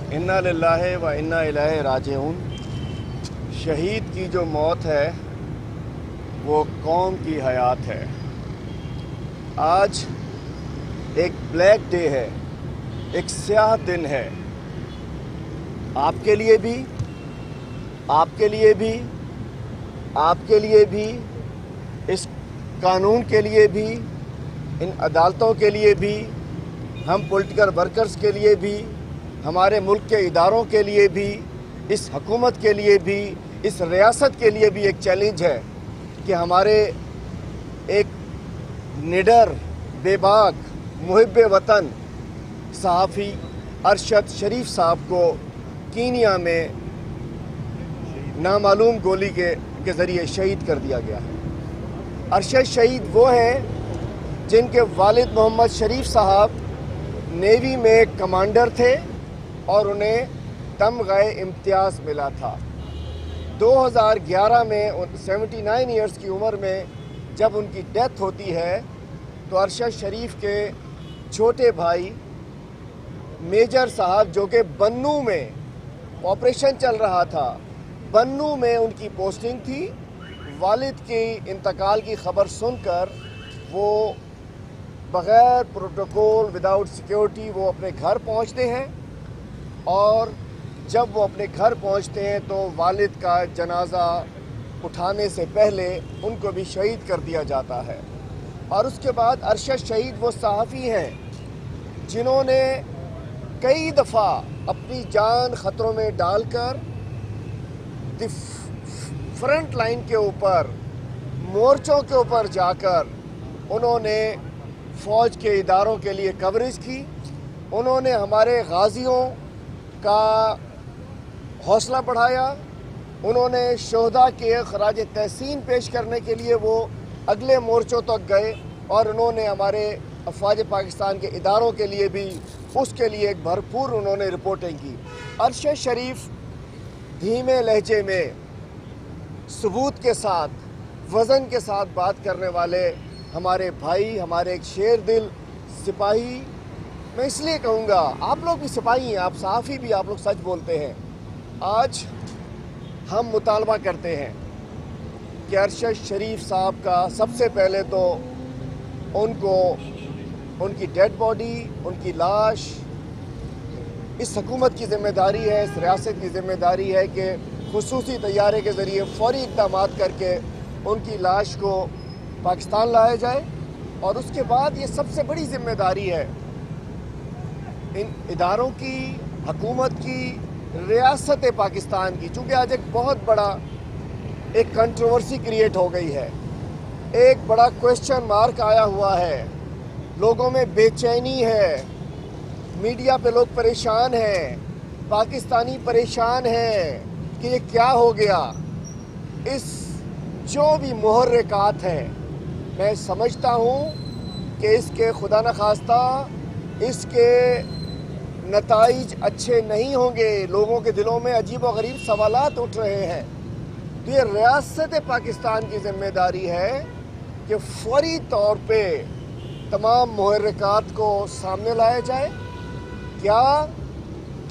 इन्ना लिल्लाहि व इन्ना इलैहि राजिऊन। शहीद की जो मौत है वो कौम की हयात है। आज एक ब्लैक डे है, एक स्याह दिन है, आपके लिए भी, आपके लिए भी, आपके लिए भी, इस कानून के लिए भी, इन अदालतों के लिए भी, हम पॉलिटिकल वर्कर्स के लिए भी, हमारे मुल्क के इदारों के लिए भी, इस हुकूमत के लिए भी, इस रियासत के लिए भी एक चैलेंज है कि हमारे एक निडर, बेबाक, मुहिब्बे वतन सहाफ़ी अरशद शरीफ साहब को कीनिया में नामालूम गोली के ज़रिए शहीद कर दिया गया है। अरशद शहीद वो हैं जिनके वालिद मोहम्मद शरीफ साहब नेवी में कमांडर थे और उन्हें तमग़े इम्तियाज़ मिला था। 2011 में 79 ईयर्स की उम्र में जब उनकी डेथ होती है तो अरशद शरीफ के छोटे भाई मेजर साहब, जो कि बन्नू में ऑपरेशन चल रहा था, बन्नू में उनकी पोस्टिंग थी, वालिद की इंतकाल की ख़बर सुनकर वो बग़ैर प्रोटोकॉल, विदाउट सिक्योरिटी वो अपने घर पहुंचते हैं और जब वो अपने घर पहुंचते हैं तो वालिद का जनाजा उठाने से पहले उनको भी शहीद कर दिया जाता है। और उसके बाद अरशद शहीद वो सहाफ़ी हैं जिन्होंने कई दफ़ा अपनी जान ख़तरों में डालकर फ्रंट लाइन के ऊपर, मोर्चों के ऊपर जाकर उन्होंने फ़ौज के इदारों के लिए कवरेज की। उन्होंने हमारे गाज़ियों का हौसला बढ़ाया। उन्होंने शोहदा के खराज तहसीन पेश करने के लिए वो अगले मोर्चों तक गए और उन्होंने हमारे अफ़वाज पाकिस्तान के इदारों के लिए भी उसके लिए एक भरपूर उन्होंने रिपोर्टिंग की। अरशद शरीफ धीमे लहजे में, सबूत के साथ, वज़न के साथ बात करने वाले हमारे भाई, हमारे एक शेर दिल सिपाही, मैं इसलिए कहूँगा आप लोग भी सिपाही हैं, आप सहाफ़ी भी, आप लोग सच बोलते हैं। आज हम मुतालबा करते हैं कि अरशद शरीफ साहब का सबसे पहले तो उनको, उनकी डेड बॉडी, उनकी लाश, इस हुकूमत की ज़िम्मेदारी है, इस रियासत की ज़िम्मेदारी है कि खुसूसी तैयारे के ज़रिए फ़ौरी इक़दामात करके उनकी लाश को पाकिस्तान लाया जाए। और उसके बाद ये सबसे बड़ी ज़िम्मेदारी है इन इदारों की, हुकूमत की, रियासत पाकिस्तान की, चूँकि आज एक बहुत बड़ा एक कंट्रोवर्सी क्रिएट हो गई है, एक बड़ा क्वेश्चन मार्क आया हुआ है, लोगों में बेचैनी है, मीडिया पे लोग परेशान हैं, पाकिस्तानी परेशान हैं कि ये क्या हो गया। इस जो भी मुहर्रिकात हैं, मैं समझता हूँ कि इसके खुदा न खास्ता इसके नताइज अच्छे नहीं होंगे। लोगों के दिलों में अजीब व गरीब सवालात उठ रहे हैं। तो ये रियासत पाकिस्तान की ज़िम्मेदारी है कि फौरी तौर पे तमाम मुहर्रिकात को सामने लाया जाए। क्या,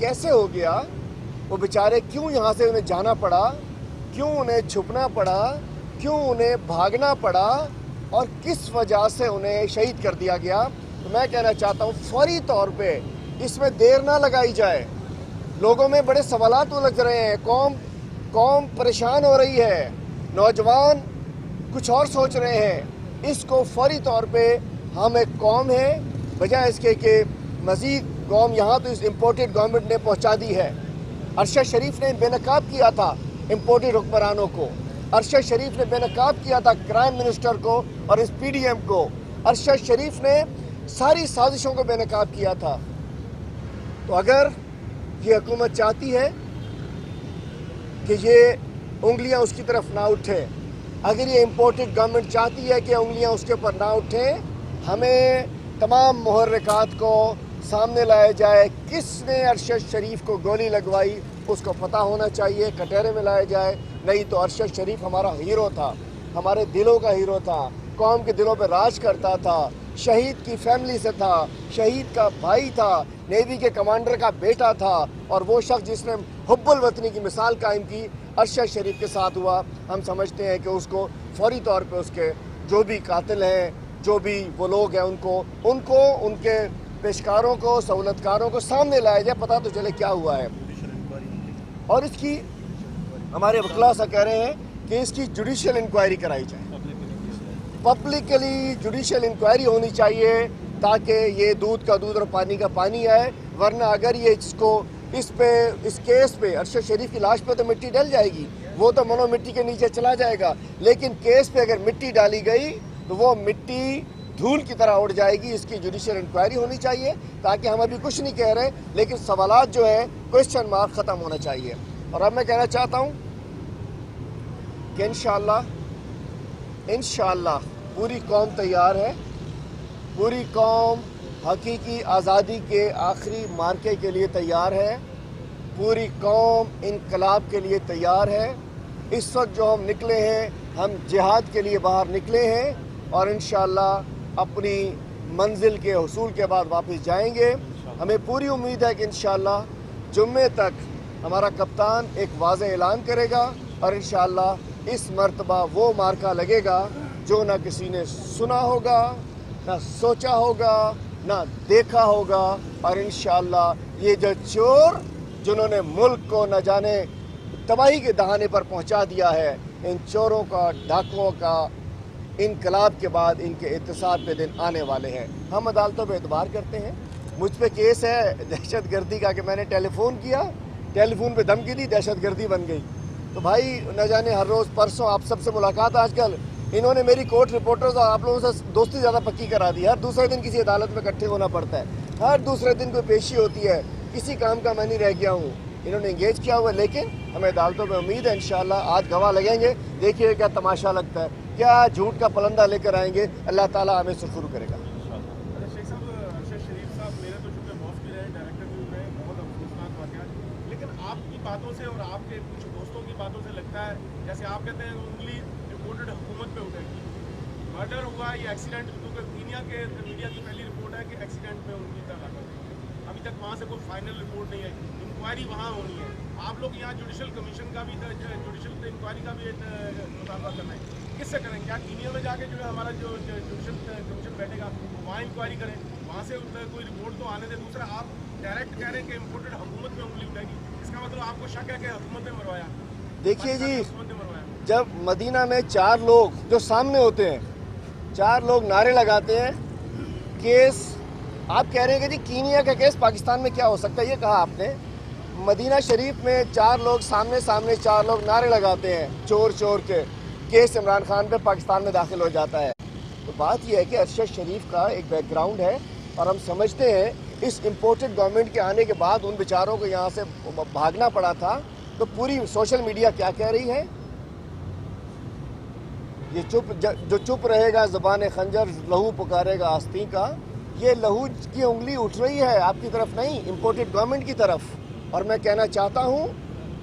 कैसे हो गया, वो बेचारे क्यों यहाँ से उन्हें जाना पड़ा, क्यों उन्हें छुपना पड़ा, क्यों उन्हें भागना पड़ा और किस वजह से उन्हें शहीद कर दिया गया। तो मैं कहना चाहता हूँ फौरी तौर पे इसमें देर ना लगाई जाए। लोगों में बड़े सवालात उलझ रहे हैं, कौम परेशान हो रही है, नौजवान कुछ और सोच रहे हैं। इसको फौरी तौर पे हम एक कौम है, बजाय इसके कि मज़ीद कौम यहाँ तो इस इम्पोर्टेड गवर्नमेंट ने पहुँचा दी है। अरशद शरीफ ने बेनकाब किया था इम्पोर्टेड हुक्मरानों को, अरशद शरीफ ने बेनकाब किया था क्राइम मिनिस्टर को और इस PDM को, अरशद शरीफ ने सारी साजिशों को बेनकाब किया था। तो अगर ये हुकूमत चाहती है कि ये उंगलियां उसकी तरफ ना उठें, अगर ये इम्पोर्टेड गवर्नमेंट चाहती है कि उंगलियां उसके ऊपर ना उठें, हमें तमाम मुहर्रिकात को सामने लाया जाए। किसने अरशद शरीफ को गोली लगवाई उसको पता होना चाहिए, कटहरे में लाया जाए। नहीं तो अरशद शरीफ हमारा हीरो था, हमारे दिलों का हीरो था, कौम के दिलों पर राज करता था, शहीद की फैमिली से था, शहीद का भाई था, नेवी के कमांडर का बेटा था, और वो शख्स जिसने हुब्बुल वतनी की मिसाल कायम की अरशद शरीफ के साथ हुआ। हम समझते हैं कि उसको फौरी तौर पे उसके जो भी कातिल हैं, जो भी वो लोग हैं, उनको उनके पेशकारों को, सहूलतकारों को सामने लाया जाए, पता तो चले क्या हुआ है। और इसकी हमारे वकील साहब कह रहे हैं कि इसकी जुडिशियल इंक्वायरी कराई जाए, पब्लिकली जुडिशियल इंक्वायरी होनी चाहिए, ताकि ये दूध का दूध और पानी का पानी आए। वरना अगर ये इस केस पे अरशद शरीफ की लाश पे तो मिट्टी डल जाएगी, वो तो मनो मिट्टी के नीचे चला जाएगा, लेकिन केस पे अगर मिट्टी डाली गई तो वो मिट्टी धूल की तरह उड़ जाएगी। इसकी जुडिशियल इंक्वायरी होनी चाहिए, ताकि हम अभी कुछ नहीं कह रहे, लेकिन सवालात जो है क्वेश्चन मार्क ख़त्म होना चाहिए। और अब मैं कहना चाहता हूँ कि इंशाअल्लाह पूरी कौम तैयार है, पूरी कौम हकीकी आज़ादी के आखिरी मार्के के लिए तैयार है, पूरी कौम इनकलाब के लिए तैयार है। इस वक्त जो हम निकले हैं, हम जिहाद के लिए बाहर निकले हैं, और इंशाअल्लाह अपनी मंजिल के हुसूल के बाद वापस जाएंगे। हमें पूरी उम्मीद है कि इंशाअल्लाह जुम्मे तक हमारा कप्तान एक वाज़ेह ऐलान करेगा, और इंशाअल्लाह इस मर्तबा वो मार्का लगेगा जो ना किसी ने सुना होगा, ना सोचा होगा, ना देखा होगा। और इंशाअल्लाह ये जो चोर जिन्होंने मुल्क को न जाने तबाही के दहाने पर पहुंचा दिया है, इन चोरों का, डाकुओं का इनकलाब के बाद इनके एहतसाब के दिन आने वाले हैं। हम अदालतों पर एतबार करते हैं। मुझ पे केस है दहशत गर्दी का कि मैंने टेलीफोन किया, टेलीफोन पे धमकी दी, दहशत गर्दी बन गई। तो भाई न जाने हर रोज़, परसों आप सबसे मुलाकात, आजकल इन्होंने मेरी कोर्ट रिपोर्टर्स और आप लोगों से दोस्ती ज़्यादा पक्की करा दी। हर दूसरे दिन किसी अदालत में इकट्ठे होना पड़ता है, हर दूसरे दिन कोई पेशी होती है, किसी काम का मैं नहीं रह गया हूँ। इन्होंने इंगेज किया हुआ है, लेकिन हमें अदालतों में उम्मीद है इंशाअल्लाह आज गवाह लगेंगे। देखिए क्या तमाशा लगता है, क्या झूठ का पलंदा लेकर आएंगे, अल्लाह ताला हमें सुरखरू करेगा। शेख साहब, अरशद शरीफ साहब मेरे तो चूँकि बॉस भी रहे, डायरेक्टर भी रहे, बहुत अफसोसनाक वाक़या, लेकिन आपकी बातों से और आपके कुछ दोस्तों की बातों से लगता है जैसे आप कहते हैं उंगली रिपोर्टेड हुकूमत पे उठेगी। मर्डर हुआ ये एक्सीडेंट, क्योंकि मीडिया की पहली रिपोर्ट है कि एक्सीडेंट में उनकी हलाकत हुई। अभी तक वहाँ से कोई फाइनल रिपोर्ट नहीं है, इंक्वायरी वहाँ होनी है। आप लोग यहाँ जुडिशल कमीशन का भी, जुडिशल इंक्वायरी का भी मुतालबा करना है, किससे करें? क्या कीनिया में जाके जो है हमारा जो जुडिशल कमीशन बैठेगा वहाँ इंक्वायरी करें, वहाँ से कोई रिपोर्ट तो आने दें। दूसरा, आप डायरेक्ट कह रहे हैं कि इम्पोर्टेड हुकूमत में उंगली उठाएगी, इसका मतलब आपको शक है कि हुकूमत ने मरवाया। देखिए जी, जब मदीना में 4 लोग जो सामने होते हैं, 4 लोग नारे लगाते हैं, केस आप कह रहे हैं कि जी कीनिया का केस पाकिस्तान में क्या हो सकता है, ये कहा आपने। मदीना शरीफ में 4 लोग सामने 4 लोग नारे लगाते हैं चोर चोर के, केस इमरान खान पे पाकिस्तान में दाखिल हो जाता है। तो बात यह है कि अरशद शरीफ का एक बैकग्राउंड है, और हम समझते हैं इस इम्पोर्टेड गवर्नमेंट के आने के बाद उन बेचारों को यहाँ से भागना पड़ा था। तो पूरी सोशल मीडिया क्या कह रही है, ये जो चुप रहेगा ज़बान खंजर लहू पुकारेगा आस्तीं का, ये लहू की उंगली उठ रही है आपकी तरफ नहीं, इम्पोर्टेड गवर्नमेंट की तरफ। और मैं कहना चाहता हूँ,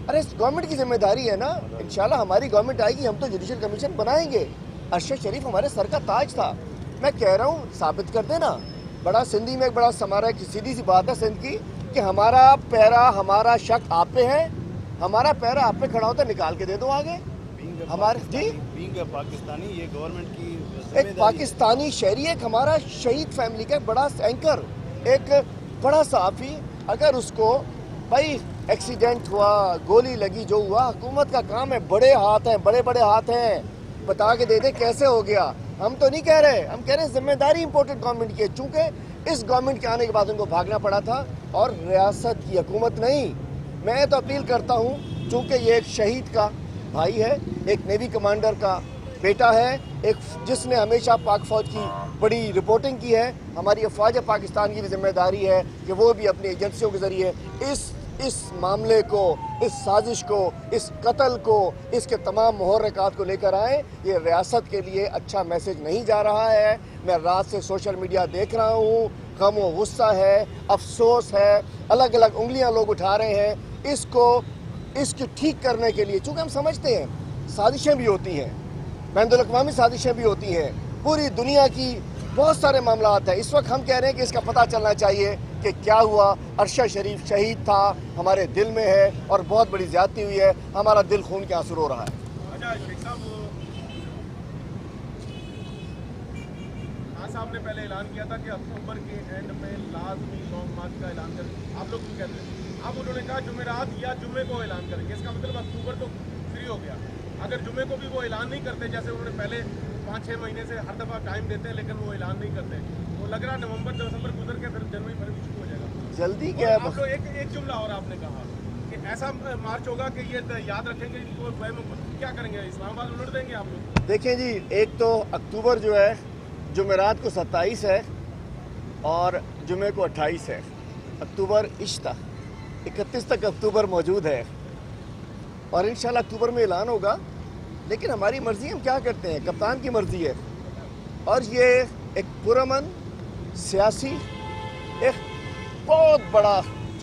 अरे गवर्नमेंट की जिम्मेदारी है ना, इंशाल्लाह हमारी गवर्नमेंट आएगी, हम तो जुडिशल कमीशन बनाएंगे। अरशद शरीफ हमारे सर का ताज था। मैं कह रहा हूँ साबित कर देना। बड़ा सिंधी में एक बड़ा समारा की सीधी सी बात है सिंध की, कि हमारा पैरा, हमारा शक आप पे है, हमारा पैरा आप पे खड़ा होता है, निकाल के दे दो आगे। हमारे जी पाकिस्तानी, ये गवर्नमेंट की एक पाकिस्तानी शहरी, एक हमारा शहीद फैमिली का बड़ा एंकर, एक बड़ा सहाफ़ी, अगर उसको भाई एक्सीडेंट हुआ, गोली लगी, जो हुआ, हुकूमत का काम है, बड़े हाथ हैं, बड़े बड़े हाथ हैं, बता के दे दे कैसे हो गया। हम तो नहीं कह रहे, हम कह रहे हैं जिम्मेदारी इम्पोर्टेड गवर्नमेंट की है, चूँकि इस गवर्नमेंट के आने के बाद उनको भागना पड़ा था, और रियासत की हुकूमत नहीं। मैं तो अपील करता हूँ, चूँकि ये एक शहीद का भाई है, एक नेवी कमांडर का बेटा है, एक जिसने हमेशा पाक फ़ौज की बड़ी रिपोर्टिंग की है, हमारी अफवाज पाकिस्तान की भी जिम्मेदारी है कि वो भी अपनी एजेंसियों के ज़रिए इस मामले को, इस साजिश को, इस कत्ल को, इसके तमाम मुहर्रिकात को लेकर आए। ये रियासत के लिए अच्छा मैसेज नहीं जा रहा है। मैं रात से सोशल मीडिया देख रहा हूँ, गम व गुस्सा है, अफसोस है, अलग अलग उंगलियाँ लोग उठा रहे हैं। इसको ठीक करने के लिए, चूँकि हम समझते हैं साजिशें भी होती हैं, बैनुल अक़वामी साजिशें भी होती हैं, पूरी दुनिया की بہت سارے معاملات ہیں. اس وقت ہم کہہ رہے ہیں کہ اس کا پتہ چلنا چاہیے کہ کیا ہوا. عرشہ شریف شہید تھا, ہمارے دل میں ہے اور بہت بڑی زیادتی ہوئی ہے. ہمارا دل خون کے آنسو رو رہا ہے. اچھا شیخ صاحب خان صاحب نے پہلے اعلان کیا تھا کہ اکتوبر کے اینڈ میں لازمی لانگ مارچ کا اعلان کریں. آپ لوگ بھی کہتے ہیں, اب انہوں نے کہا جمعرات یا جمعے کو اعلان کریں گے. اس کا مطلب اکتوبر تو فری ہو گیا. اگر جمعے کو بھی وہ اعلان نہیں کرتے, جیسے انہوں نے پہلے 5-6 مہینے سے ہر دفعہ ٹائم دیتے ہیں لیکن وہ اعلان نہیں کرتے, تو لگ رہا نومبر دسمبر گزر کے پھر جنوری فروری شروع ہو جائے گا. جلدی کیا ہے. آپ لوگ ایک جملہ اور آپ نے کہا کہ ایسا مارچ ہوگا کہ یہ یاد رکھیں گے کہ کیا کریں گے, اسلام آباد الٹ دیں گے آپ لوگ. دیکھیں جی, ایک تو اکتوبر جو ہے جمعرات کو 27 ہے اور جمعے کو 28 ہے. اکتوبر عشتہ 31 تک اکتوبر موجود ہے اور انشاءاللہ اکتوبر میں اعلان ہوگا. لیکن ہماری مرضی, ہم کیا کرتے ہیں, کپتان کی مرضی ہے. اور یہ ایک پرامن سیاسی ایک بہت بڑا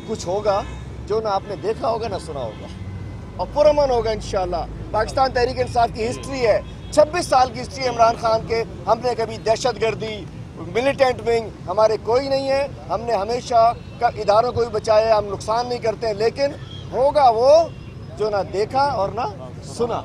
کچھ ہوگا جو نہ آپ نے دیکھا ہوگا نہ سنا ہوگا, اور پرامن ہوگا انشاءاللہ. پاکستان تحریک انصاف کی ہسٹری ہے, 26 سال کی ہسٹری عمران خان کے. ہم نے کبھی دہشت گردی, ملیٹنٹ ونگ ہمارے کوئی نہیں ہے. ہم نے ہمیشہ اداروں کو بھی بچایا, ہم نقصان نہیں کرتے ہیں. لیکن ہوگا وہ جو نہ دیکھا اور نہ سنا.